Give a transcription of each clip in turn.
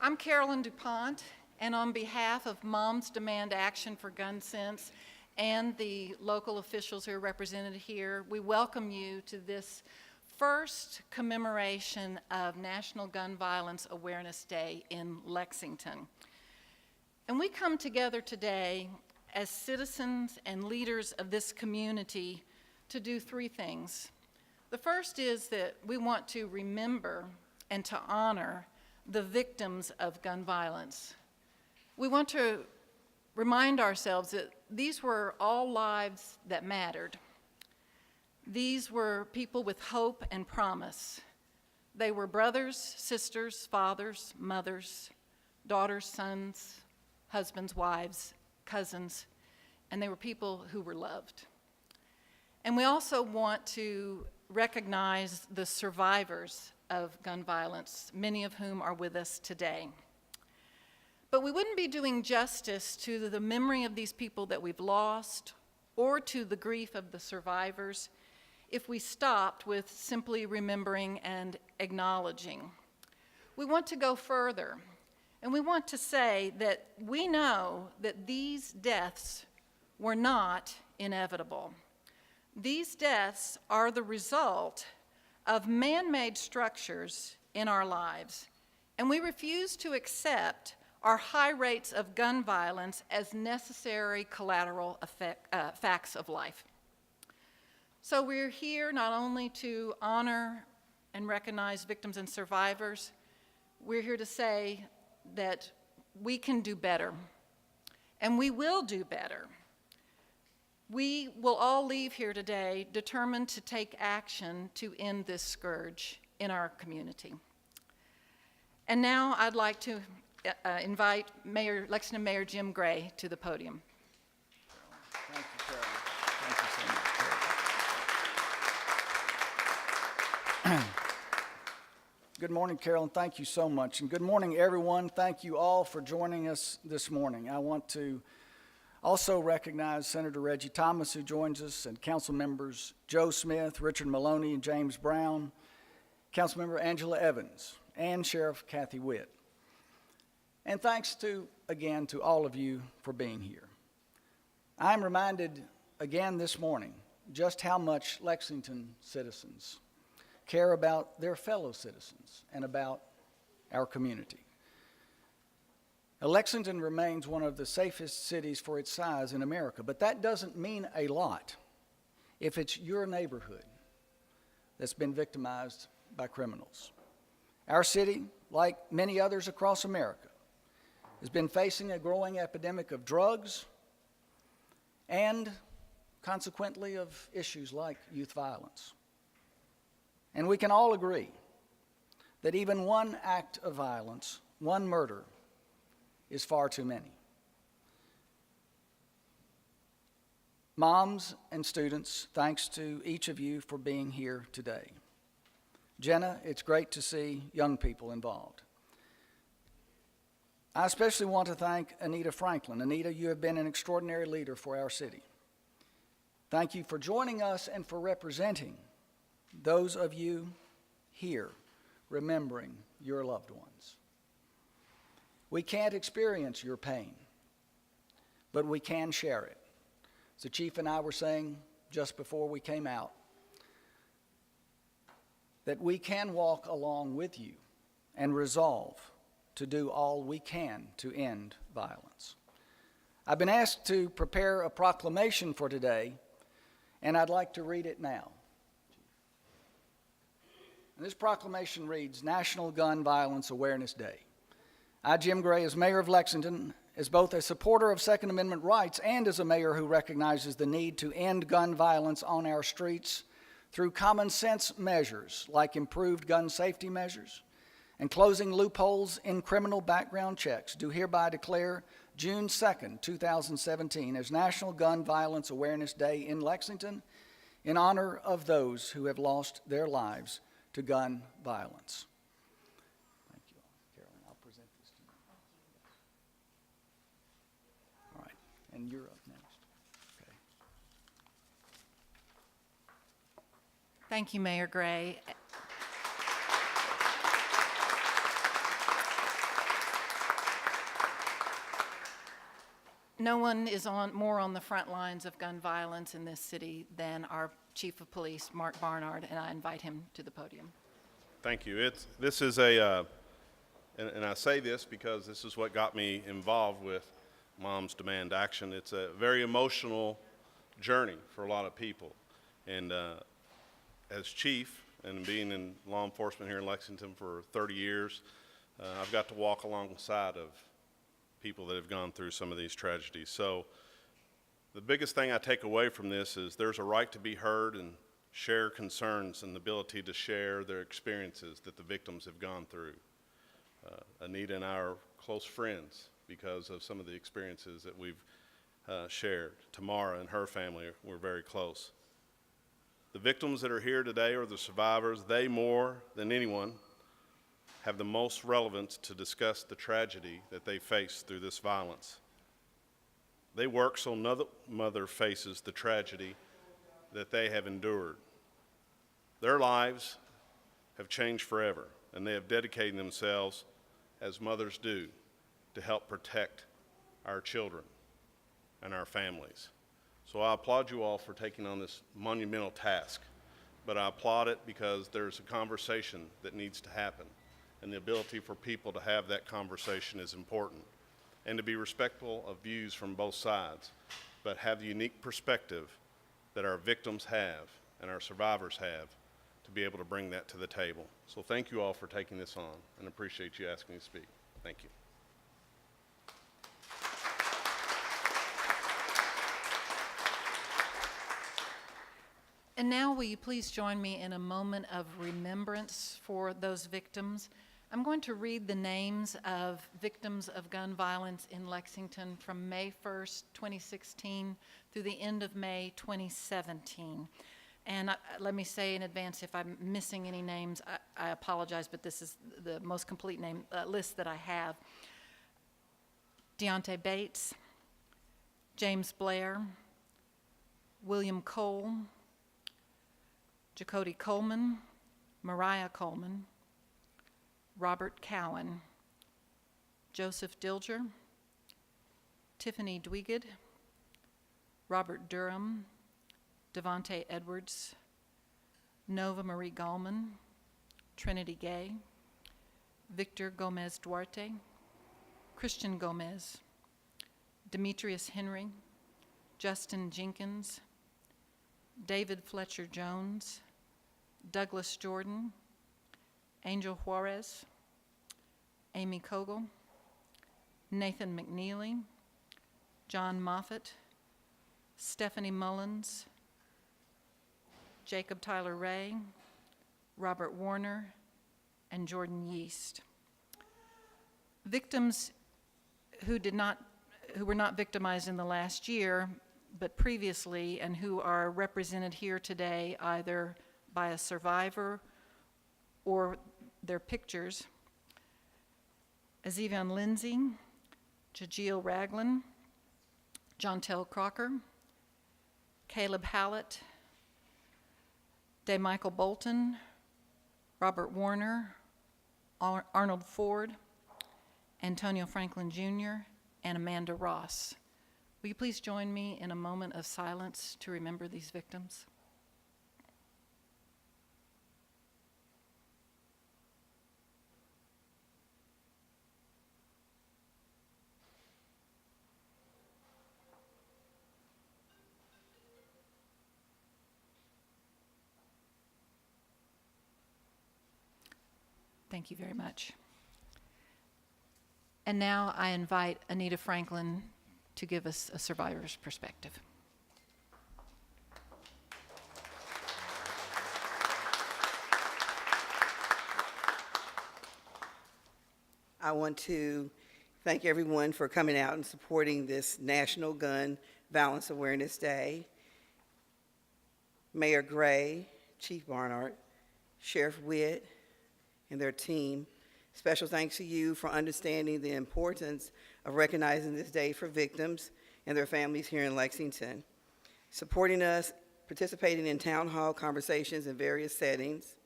I'm Carolyn DuPont, and on behalf of Moms Demand Action for Gun Sense and the local officials who are represented here, we welcome you to this first commemoration of National Gun Violence Awareness Day in Lexington. And we come together today as citizens and leaders of this community to do three things. The first is that we want to remember and to honor the victims of gun violence. We want to remind ourselves that these were all lives that mattered. These were people with hope and promise. They were brothers, sisters, fathers, mothers, daughters, sons, husbands, wives, cousins, and they were people who were loved. And we also want to recognize the survivors of gun violence, many of whom are with us today. But we wouldn't be doing justice to the memory of these people that we've lost or to the grief of the survivors if we stopped with simply remembering and acknowledging. We want to go further, and we want to say that we know that these deaths were not inevitable. These deaths are the result of man-made structures in our lives, and we refuse to accept our high rates of gun violence as necessary collateral facts of life. So we're here not only to honor and recognize victims and survivors, we're here to say that we can do better, and we will do better. We will all leave here today determined to take action to end this scourge in our community. And now I'd like to invite Lexington Mayor Jim Gray to the podium. Thank you, Carolyn. Thank you so much. Good morning, Carolyn. Thank you so much. And good morning, everyone. Thank you all for joining us this morning. I want to also recognize Senator Reggie Thomas, who joins us, and Council members Joe Smith, Richard Maloney, and James Brown, Councilmember Angela Evans, and Sheriff Kathy Witt. And thanks again to all of you for being here. I'm reminded again this morning just how much Lexington citizens care about their fellow citizens and about our community. Now, Lexington remains one of the safest cities for its size in America, but that doesn't mean a lot if it's your neighborhood that's been victimized by criminals. Our city, like many others across America, has been facing a growing epidemic of drugs and, consequently, of issues like youth violence. And we can all agree that even one act of violence, one murder, is far too many. Moms and students, thanks to each of you for being here today. Jenna, it's great to see young people involved. I especially want to thank Anita Franklin. Anita, you have been an extraordinary leader for our city. Thank you for joining us and for representing those of you here remembering your loved ones. We can't experience your pain, but we can share it. As the Chief and I were saying just before we came out, that we can walk along with you and resolve to do all we can to end violence. I've been asked to prepare a proclamation for today, and I'd like to read it now. And this proclamation reads, National Gun Violence Awareness Day. I, Jim Gray, as mayor of Lexington, as both a supporter of Second Amendment rights and as a mayor who recognizes the need to end gun violence on our streets through common sense measures like improved gun safety measures and closing loopholes in criminal background checks, do hereby declare June 2nd, 2017 as National Gun Violence Awareness Day in Lexington in honor of those who have lost their lives to gun violence. Thank you, Carolyn. I'll present this to you. All right, and you're up next. Okay. Thank you, Mayor Gray. No one is more on the front lines of gun violence in this city than our Chief of Police, Mark Barnard, and I invite him to the podium. Thank you. And I say this because this is what got me involved with Moms Demand Action. It's a very emotional journey for a lot of people. And as chief and being in law enforcement here in Lexington for 30 years, I've got to walk alongside of people that have gone through some of these tragedies. So the biggest thing I take away from this is there's a right to be heard and share concerns and the ability to share their experiences that the victims have gone through. Anita and I are close friends because of some of the experiences that we've shared. Tamara and her family, we're very close. The victims that are here today are the survivors. They, more than anyone, have the most relevance to discuss the tragedy that they face through this violence. They work so another mother faces the tragedy that they have endured. Their lives have changed forever, and they have dedicated themselves, as mothers do, to help protect our children and our families. So I applaud you all for taking on this monumental task, but I applaud it because there's a conversation that needs to happen, and the ability for people to have that conversation is important, and to be respectful of views from both sides, but have the unique perspective that our victims have and our survivors have to be able to bring that to the table. So thank you all for taking this on, and appreciate you asking me to speak. Thank you. And now will you please join me in a moment of remembrance for those victims? I'm going to read the names of victims of gun violence in Lexington from May 1st, 2016 through the end of May 2017. And let me say in advance, if I'm missing any names, I apologize, but this is the most complete name list that I have. Deontay Bates, James Blair, William Cole, Jacody Coleman, Mariah Coleman, Robert Cowan, Joseph Dilger, Tiffany Dwieged, Robert Durham, Devontae Edwards, Nova Marie Gallman, Trinity Gay, Victor Gomez Duarte, Christian Gomez, Demetrius Henry, Justin Jenkins, David Fletcher Jones, Douglas Jordan, Angel Juarez, Amy Kogel, Nathan McNeely, John Moffett, Stephanie Mullins, Jacob Tyler Ray, Robert Warner, and Jordan Yeast. Victims who were not victimized in the last year, but previously, and who are represented here today either by a survivor or their pictures: Azivion Lindsay, Jajeel Ragland, Jontel Crocker, Caleb Hallett, DeMichael Bolton, Robert Warner, Arnold Ford, Antonio Franklin Jr., and Amanda Ross. Will you please join me in a moment of silence to remember these victims? Thank you very much. And now I invite Anita Franklin to give us a survivor's perspective. I want to thank everyone for coming out and supporting this National Gun Violence Awareness Day. Mayor Gray, Chief Barnard, Sheriff Witt, and their team, special thanks to you for understanding the importance of recognizing this day for victims and their families here in Lexington, supporting us, participating in town hall conversations in various settings,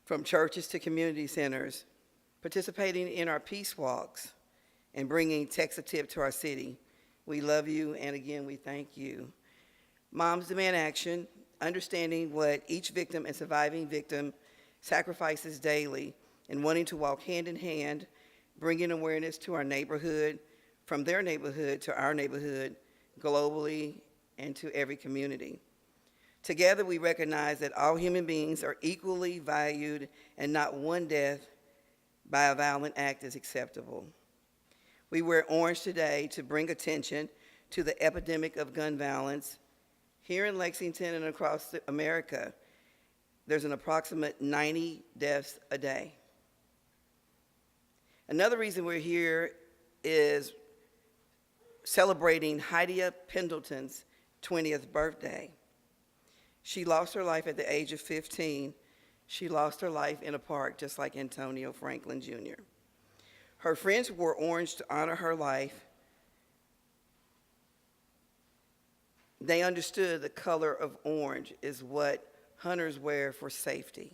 from churches to community centers, participating in our peace walks, and bringing Texatip to our city. We love you, and again, we thank you. Moms Demand Action, understanding what each victim and surviving victim sacrifices daily and wanting to walk hand in hand, bringing awareness to our neighborhood, from their neighborhood to our neighborhood, globally, and to every community. Together, we recognize that all human beings are equally valued and not one death by a violent act is acceptable. We wear orange today to bring attention to the epidemic of gun violence. Here in Lexington and across America, there's an approximate 90 deaths a day. Another reason we're here is celebrating Hydia Pendleton's 20th birthday. She lost her life at the age of 15. She lost her life in a park, just like Antonio Franklin Jr. Her friends wore orange to honor her life. They understood the color of orange is what hunters wear for safety.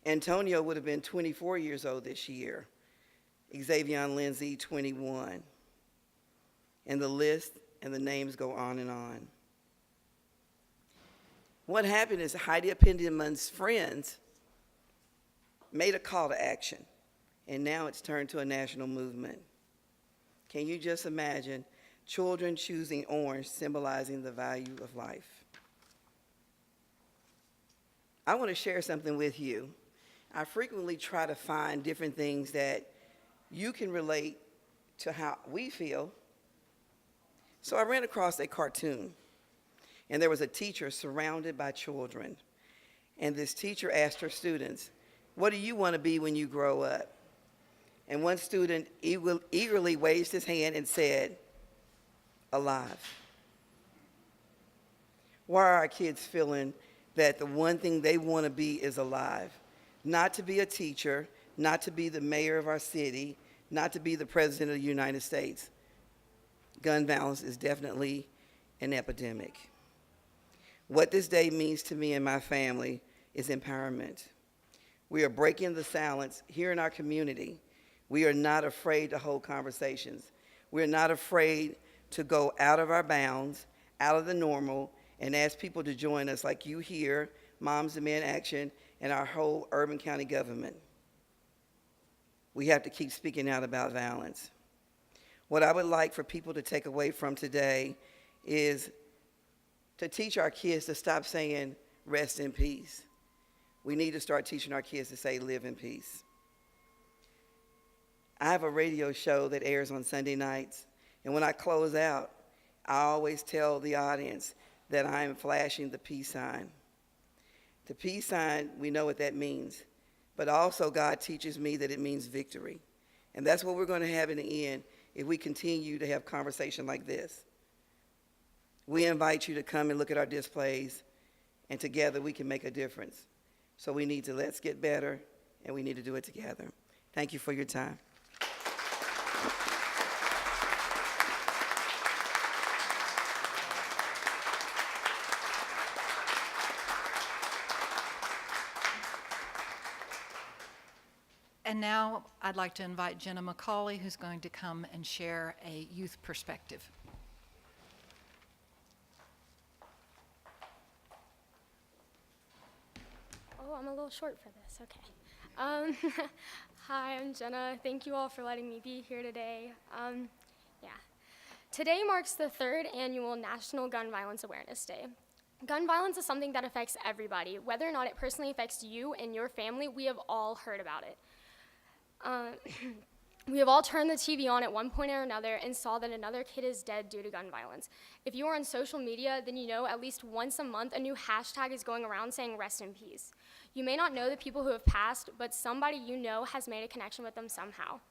Antonio would have been 24 years old this year. Xavion Lindsay, 21. And the list and the names go on and on. What happened is Hydia Pendleton's friends made a call to action, and now it's turned to a national movement. Can you just imagine children choosing orange, symbolizing the value of life? I want to share something with you. I frequently try to find different things that you can relate to how we feel. So I ran across a cartoon, and there was a teacher surrounded by children. And this teacher asked her students, "What do you want to be when you grow up?" And one student eagerly waved his hand and said, "Alive." Why are our kids feeling that the one thing they want to be is alive? Not to be a teacher, not to be the mayor of our city, not to be the president of the United States. Gun violence is definitely an epidemic. What this day means to me and my family is empowerment. We are breaking the silence here in our community. We are not afraid to hold conversations. We are not afraid to go out of our bounds, out of the normal, and ask people to join us like you here, Moms Demand Action, and our whole urban county government. We have to keep speaking out about violence. What I would like for people to take away from today is to teach our kids to stop saying, "Rest in peace." We need to start teaching our kids to say, "Live in peace." I have a radio show that airs on Sunday nights, and when I close out, I always tell the audience that I am flashing the peace sign. The peace sign, we know what that means, but also God teaches me that it means victory. And that's what we're going to have in the end if we continue to have conversation like this. We invite you to come and look at our displays, and together we can make a difference. So we need to let's get better, and we need to do it together. Thank you for your time. And now I'd like to invite Jenna McCauley, who's going to come and share a youth perspective. Oh, I'm a little short for this, okay. Hi, I'm Jenna. Thank you all for letting me be here today. Today marks the 3rd annual National Gun Violence Awareness Day. Gun violence is something that affects everybody. Whether or not it personally affects you and your family, we have all heard about it. We have all turned the TV on at one point or another and saw that another kid is dead due to gun violence. If you are on social media, then you know at least once a month a new hashtag is going around saying "rest in peace." You may not know the people who have passed, but somebody you know has made a connection with them somehow.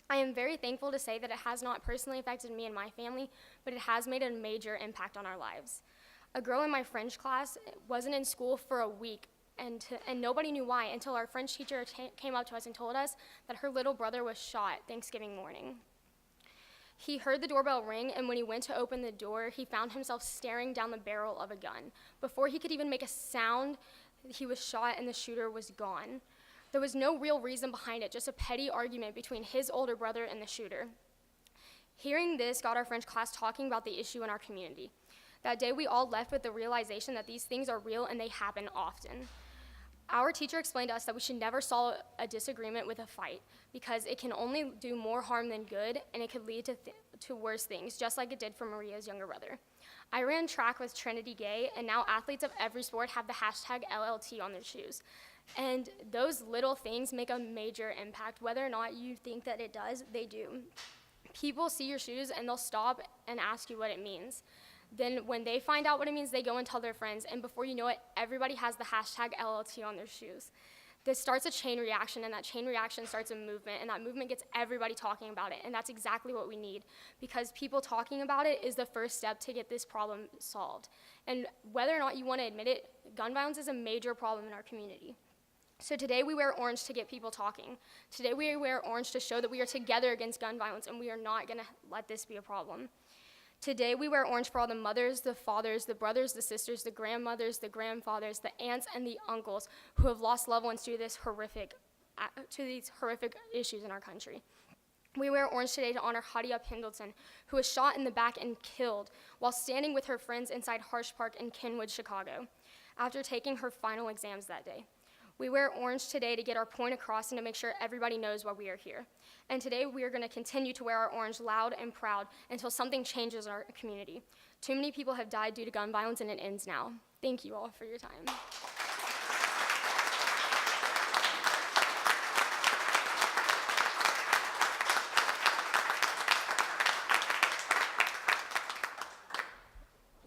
I am very thankful to say that it has not personally affected me and my family, but it has made a major impact on our lives. A girl in my French class wasn't in school for a week, and nobody knew why until our French teacher came up to us and told us that her little brother was shot Thanksgiving morning. He heard the doorbell ring, and when he went to open the door, he found himself staring down the barrel of a gun. Before he could even make a sound, he was shot and the shooter was gone. There was no real reason behind it, just a petty argument between his older brother and the shooter. Hearing this got our French class talking about the issue in our community. That day, we all left with the realization that these things are real and they happen often. Our teacher explained to us that we should never solve a disagreement with a fight because it can only do more harm than good, and it could lead to worse things, just like it did for Maria's younger brother. I ran track with Trinity Gay, and now athletes of every sport have the hashtag LLT on their shoes. And those little things make a major impact. Whether or not you think that it does, they do. People see your shoes and they'll stop and ask you what it means. Then when they find out what it means, they go and tell their friends, and before you know it, everybody has the hashtag LLT on their shoes. This starts a chain reaction, and that chain reaction starts a movement, and that movement gets everybody talking about it, and that's exactly what we need, because people talking about it is the first step to get this problem solved. And whether or not you want to admit it, gun violence is a major problem in our community. So today we wear orange to get people talking. Today we wear orange to show that we are together against gun violence, and we are not going to let this be a problem. Today we wear orange for all the mothers, the fathers, the brothers, the sisters, the grandmothers, the grandfathers, the aunts, and the uncles who have lost loved ones to these horrific issues in our country. We wear orange today to honor Hadia Pendleton, who was shot in the back and killed while standing with her friends inside Harsh Park in Kenwood, Chicago, after taking her final exams that day. We wear orange today to get our point across and to make sure everybody knows why we are here. And today we are going to continue to wear our orange loud and proud until something changes in our community. Too many people have died due to gun violence, and it ends now. Thank you all for your time.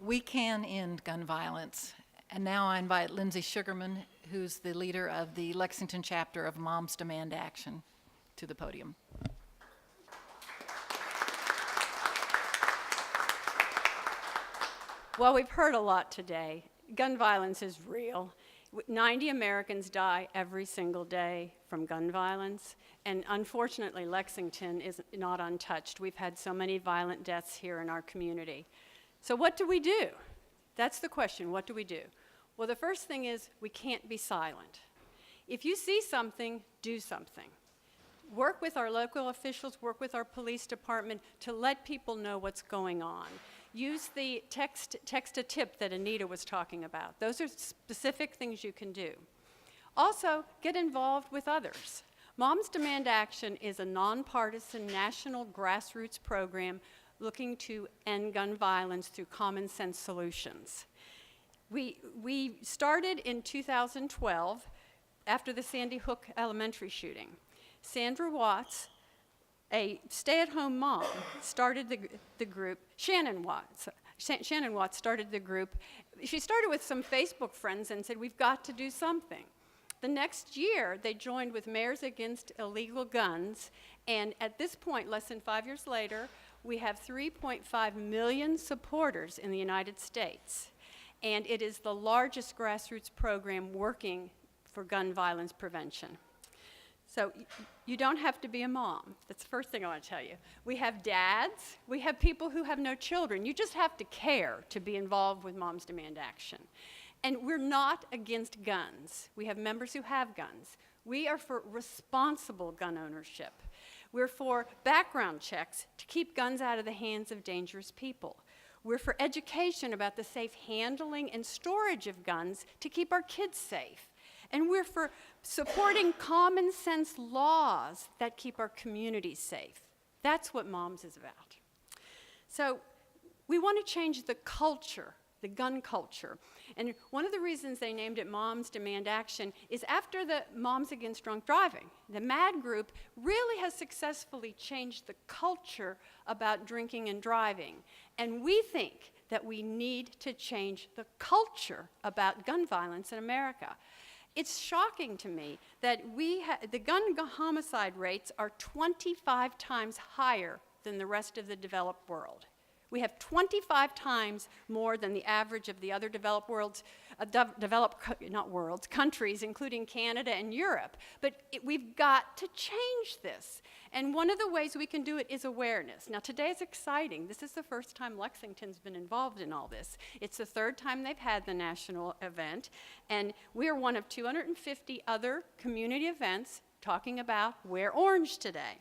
We can end gun violence. And now I invite Lindsay Sugarman, who's the leader of the Lexington chapter of Moms Demand Action, to the podium. Well, we've heard a lot today. Gun violence is real. 90 Americans die every single day from gun violence, and unfortunately, Lexington is not untouched. We've had so many violent deaths here in our community. So what do we do? That's the question, what do we do? Well, the first thing is we can't be silent. If you see something, do something. Work with our local officials, work with our police department to let people know what's going on. Use the text a tip that Anita was talking about. Those are specific things you can do. Also, get involved with others. Moms Demand Action is a nonpartisan national grassroots program looking to end gun violence through common sense solutions. We started in 2012 after the Sandy Hook Elementary shooting. Sandra Watts, a stay-at-home mom, started the group. Shannon Watts started the group. She started with some Facebook friends and said, we've got to do something. The next year, they joined with Mayors Against Illegal Guns, and at this point, less than 5 years later, we have 3.5 million supporters in the United States, and it is the largest grassroots program working for gun violence prevention. So you don't have to be a mom. That's the first thing I want to tell you. We have dads. We have people who have no children. You just have to care to be involved with Moms Demand Action. And we're not against guns. We have members who have guns. We are for responsible gun ownership. We're for background checks to keep guns out of the hands of dangerous people. We're for education about the safe handling and storage of guns to keep our kids safe. And we're for supporting common sense laws that keep our communities safe. That's what Moms is about. So we want to change the culture, the gun culture. And one of the reasons they named it Moms Demand Action is after the Moms Against Drunk Driving, the MAD group really has successfully changed the culture about drinking and driving. And we think that we need to change the culture about gun violence in America. It's shocking to me that the gun homicide rates are 25 times higher than the rest of the developed world. We have 25 times more than the average of the other developed countries, including Canada and Europe. But we've got to change this. And one of the ways we can do it is awareness. Now, today is exciting. This is the first time Lexington's been involved in all this. It's the third time they've had the national event, and we are one of 250 other community events talking about Wear Orange today.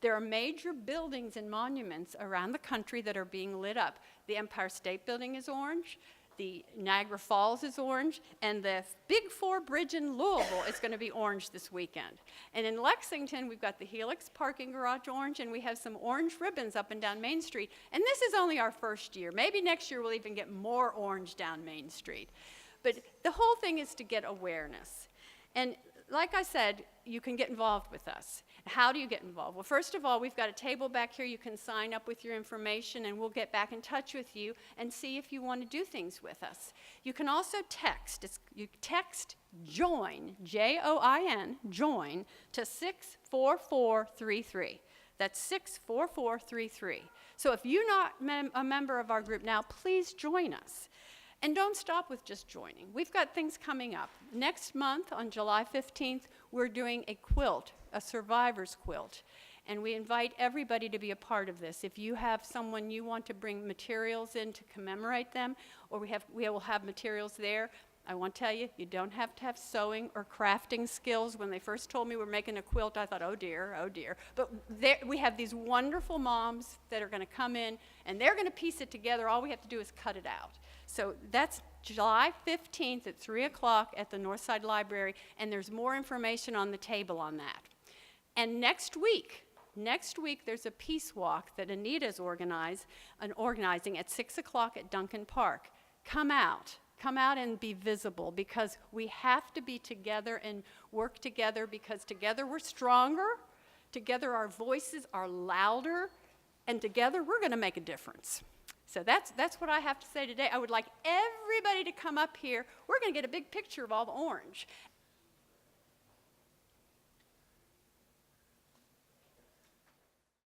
There are major buildings and monuments around the country that are being lit up. The Empire State Building is orange, the Niagara Falls is orange, and the Big Four Bridge in Louisville is going to be orange this weekend. And in Lexington, we've got the Helix parking garage orange, and we have some orange ribbons up and down Main Street. And this is only our first year. Maybe next year we'll even get more orange down Main Street. But the whole thing is to get awareness. And like I said, you can get involved with us. How do you get involved? Well, first of all, we've got a table back here. You can sign up with your information, and we'll get back in touch with you and see if you want to do things with us. You can also text. You text JOIN, J-O-I-N, JOIN, to 64433. That's 64433. So if you're not a member of our group now, please join us. And don't stop with just joining. We've got things coming up. Next month, on July 15th, we're doing a quilt, a survivor's quilt. And we invite everybody to be a part of this. If you have someone you want to bring materials in to commemorate them, or we will have materials there, I want to tell you, you don't have to have sewing or crafting skills. When they first told me we're making a quilt, I thought, oh dear, oh dear. But we have these wonderful moms that are going to come in, and they're going to piece it together. All we have to do is cut it out. So that's July 15th at 3 o'clock at the Northside Library, and there's more information on the table on that. And next week there's a peace walk that Anita's organizing at 6 o'clock at Duncan Park. Come out and be visible, because we have to be together and work together, because together we're stronger, together our voices are louder, and together we're going to make a difference. So that's what I have to say today. I would like everybody to come up here. We're going to get a big picture of all the orange.